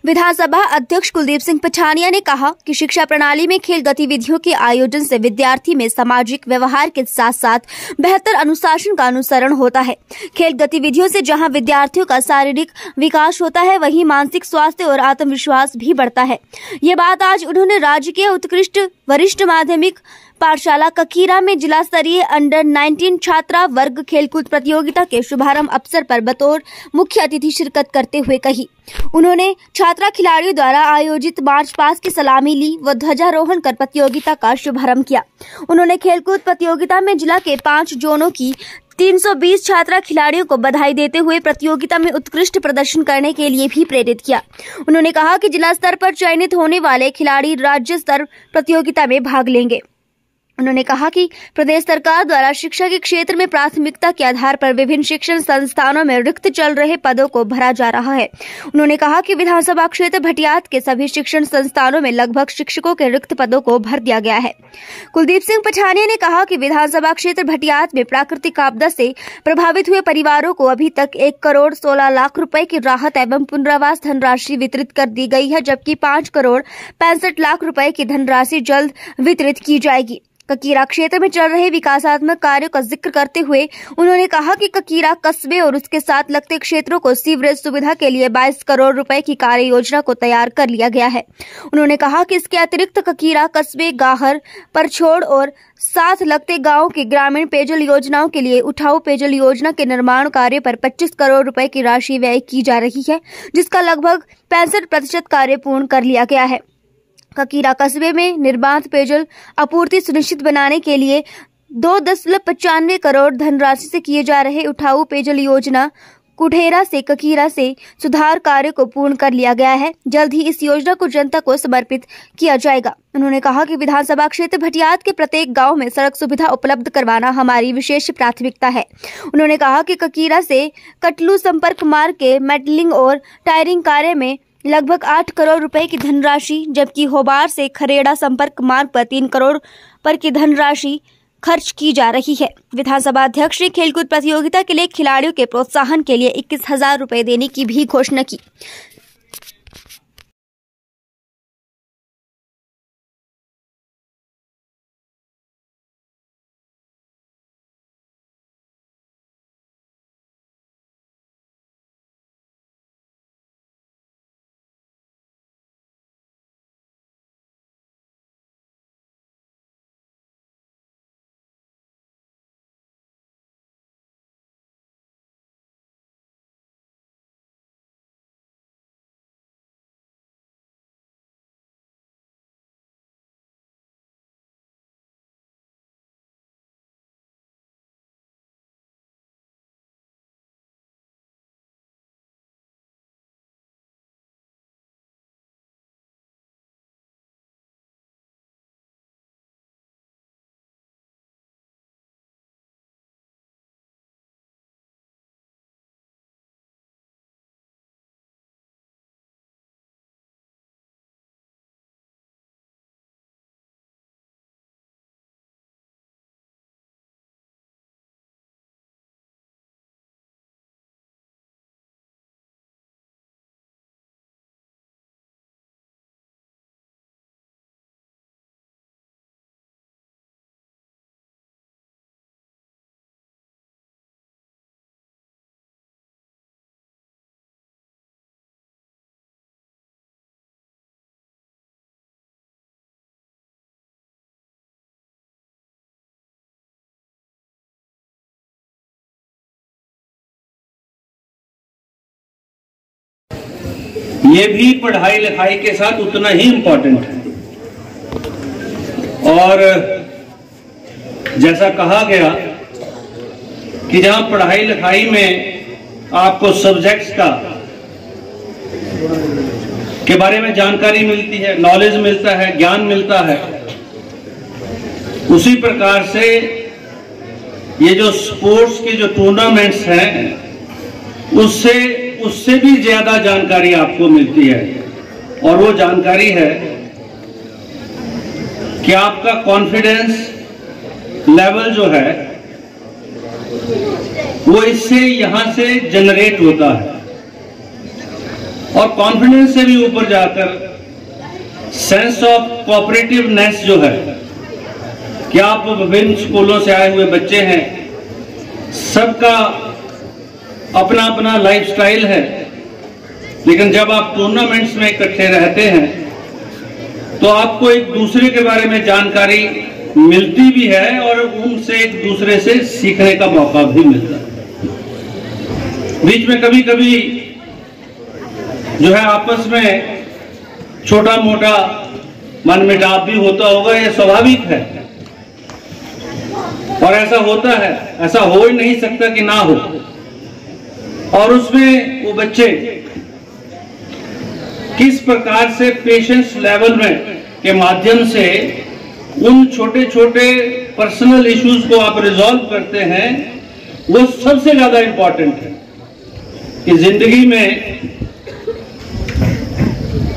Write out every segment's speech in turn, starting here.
विधानसभा अध्यक्ष कुलदीप सिंह पठानिया ने कहा कि शिक्षा प्रणाली में खेल गतिविधियों के आयोजन से विद्यार्थी में सामाजिक व्यवहार के साथ साथ बेहतर अनुशासन का अनुसरण होता है। खेल गतिविधियों से जहां विद्यार्थियों का शारीरिक विकास होता है, वहीं मानसिक स्वास्थ्य और आत्मविश्वास भी बढ़ता है। ये बात आज उन्होंने राज्य के उत्कृष्ट वरिष्ठ माध्यमिक पाठशाला ककीरा में जिला स्तरीय अंडर 19 छात्रा वर्ग खेलकूद प्रतियोगिता के शुभारंभ अवसर पर बतौर मुख्य अतिथि शिरकत करते हुए कही। उन्होंने छात्रा खिलाड़ियों द्वारा आयोजित मार्च पास्ट की सलामी ली व ध्वजारोहण कर प्रतियोगिता का शुभारंभ किया। उन्होंने खेलकूद प्रतियोगिता में जिला के 5 जोनों की 320 छात्रा खिलाड़ियों को बधाई देते हुए प्रतियोगिता में उत्कृष्ट प्रदर्शन करने के लिए भी प्रेरित किया। उन्होंने कहा कि जिला स्तर पर चयनित होने वाले खिलाड़ी राज्य स्तर प्रतियोगिता में भाग लेंगे। उन्होंने कहा कि प्रदेश सरकार द्वारा शिक्षा के क्षेत्र में प्राथमिकता के आधार पर विभिन्न शिक्षण संस्थानों में रिक्त चल रहे पदों को भरा जा रहा है। उन्होंने कहा कि विधानसभा क्षेत्र भटियात के सभी शिक्षण संस्थानों में लगभग शिक्षकों के रिक्त पदों को भर दिया गया है। कुलदीप सिंह पठानिया ने कहा कि विधानसभा क्षेत्र भटियात में प्राकृतिक आपदा से प्रभावित हुए परिवारों को अभी तक 1,16,00,000 रुपए की राहत एवं पुनर्वास धनराशि वितरित कर दी गई है, जबकि 5,65,00,000 रुपए की धनराशि जल्द वितरित की जाएगी। ककीरा क्षेत्र में चल रहे विकासात्मक कार्यों का जिक्र करते हुए उन्होंने कहा कि ककीरा कस्बे और उसके साथ लगते क्षेत्रों को सीवरेज सुविधा के लिए 22 करोड़ रुपए की कार्य योजना को तैयार कर लिया गया है। उन्होंने कहा कि इसके अतिरिक्त ककीरा कस्बे, गाहर, परछोड़ और साथ लगते गांवों की ग्रामीण पेयजल योजनाओं के लिए उठाऊ पेयजल योजना के निर्माण कार्य पर 25 करोड़ रुपए की राशि व्यय की जा रही है, जिसका लगभग 65% कार्य पूर्ण कर लिया गया है। ककीरा कस्बे में निर्बाध पेयजल आपूर्ति सुनिश्चित बनाने के लिए 2.95 करोड़ धनराशि से किए जा रहे उठाऊ पेयजल योजना कुठेरा से ककीरा से सुधार कार्य को पूर्ण कर लिया गया है। जल्द ही इस योजना को जनता को समर्पित किया जाएगा। उन्होंने कहा कि विधानसभा क्षेत्र भटियात के प्रत्येक गांव में सड़क सुविधा उपलब्ध करवाना हमारी विशेष प्राथमिकता है। उन्होंने कहा कि ककीरा से कटलू संपर्क मार्ग के मेटलिंग और टायरिंग कार्य में लगभग 8 करोड़ रुपए की धनराशि, जबकि होबार से खरेड़ा संपर्क मार्ग पर 3 करोड़ पर की धनराशि खर्च की जा रही है। विधानसभा अध्यक्ष ने खेलकूद प्रतियोगिता के लिए खिलाड़ियों के प्रोत्साहन के लिए 21,000 रुपए देने की भी घोषणा की। ये भी पढ़ाई लिखाई के साथ उतना ही इम्पोर्टेंट है। और जैसा कहा गया कि जहां पढ़ाई लिखाई में आपको सब्जेक्ट्स के बारे में जानकारी मिलती है, नॉलेज मिलता है, ज्ञान मिलता है, उसी प्रकार से ये जो स्पोर्ट्स के जो टूर्नामेंट्स हैं उससे भी ज्यादा जानकारी आपको मिलती है। और वो जानकारी है कि आपका कॉन्फिडेंस लेवल जो है वो इससे यहां से जनरेट होता है। और कॉन्फिडेंस से भी ऊपर जाकर सेंस ऑफ कोऑपरेटिवनेस जो है कि आप विभिन्न स्कूलों से आए हुए बच्चे हैं, सबका अपना अपना लाइफस्टाइल है, लेकिन जब आप टूर्नामेंट्स में इकट्ठे रहते हैं तो आपको एक दूसरे के बारे में जानकारी मिलती भी है और उनसे एक दूसरे से सीखने का मौका भी मिलता है। बीच में कभी कभी जो है आपस में छोटा मोटा मनमुटाव भी होता होगा, यह स्वाभाविक है और ऐसा होता है, ऐसा हो ही नहीं सकता कि ना हो। और उसमें वो बच्चे किस प्रकार से पेशेंस लेवल में के माध्यम से उन छोटे छोटे पर्सनल इश्यूज को आप रिजॉल्व करते हैं, वो सबसे ज्यादा इंपॉर्टेंट है कि जिंदगी में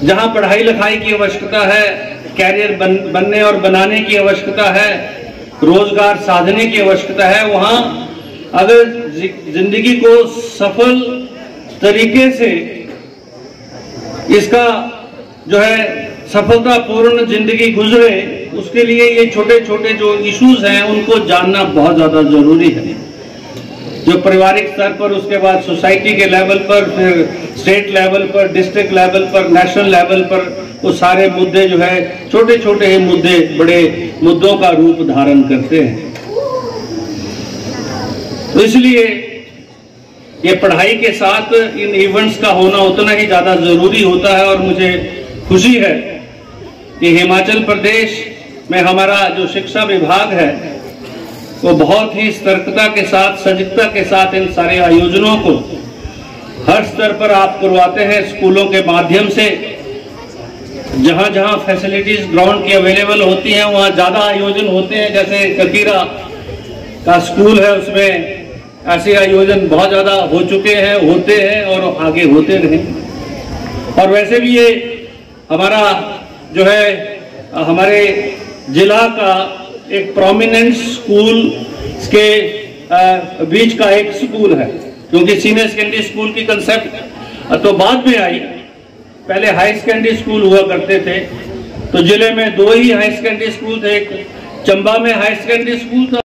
जहां पढ़ाई लिखाई की आवश्यकता है, कैरियर बनने और बनाने की आवश्यकता है, रोजगार साधने की आवश्यकता है, वहां अगर जिंदगी को सफल तरीके से इसका जो है सफलतापूर्ण जिंदगी गुजरे, उसके लिए ये छोटे छोटे जो इश्यूज हैं उनको जानना बहुत ज्यादा जरूरी है। जो पारिवारिक स्तर पर, उसके बाद सोसाइटी के लेवल पर, फिर स्टेट लेवल पर, डिस्ट्रिक्ट लेवल पर, नेशनल लेवल पर, वो सारे मुद्दे जो है छोटे छोटे ही मुद्दे बड़े मुद्दों का रूप धारण करते हैं। तो इसलिए ये पढ़ाई के साथ इन इवेंट्स का होना उतना ही ज्यादा जरूरी होता है। और मुझे खुशी है कि हिमाचल प्रदेश में हमारा जो शिक्षा विभाग है वो बहुत ही सतर्कता के साथ, सजगता के साथ इन सारे आयोजनों को हर स्तर पर आप करवाते हैं। स्कूलों के माध्यम से जहां जहां फैसिलिटीज ग्राउंड की अवेलेबल होती हैं वहां ज्यादा आयोजन होते हैं। जैसे ककीरा का स्कूल है, उसमें ऐसे आयोजन बहुत ज्यादा हो चुके हैं, होते हैं और आगे होते रहें। और वैसे भी ये हमारा जो है हमारे जिला का एक प्रोमिनेंट स्कूल के बीच का एक स्कूल है, क्योंकि सीनियर सेकेंडरी स्कूल की कंसेप्ट तो बाद में आई, पहले हाई सेकेंडरी स्कूल हुआ करते थे। तो जिले में 2 ही हाई सेकेंडरी स्कूल थे, एक चंबा में हाई सेकेंडरी स्कूल था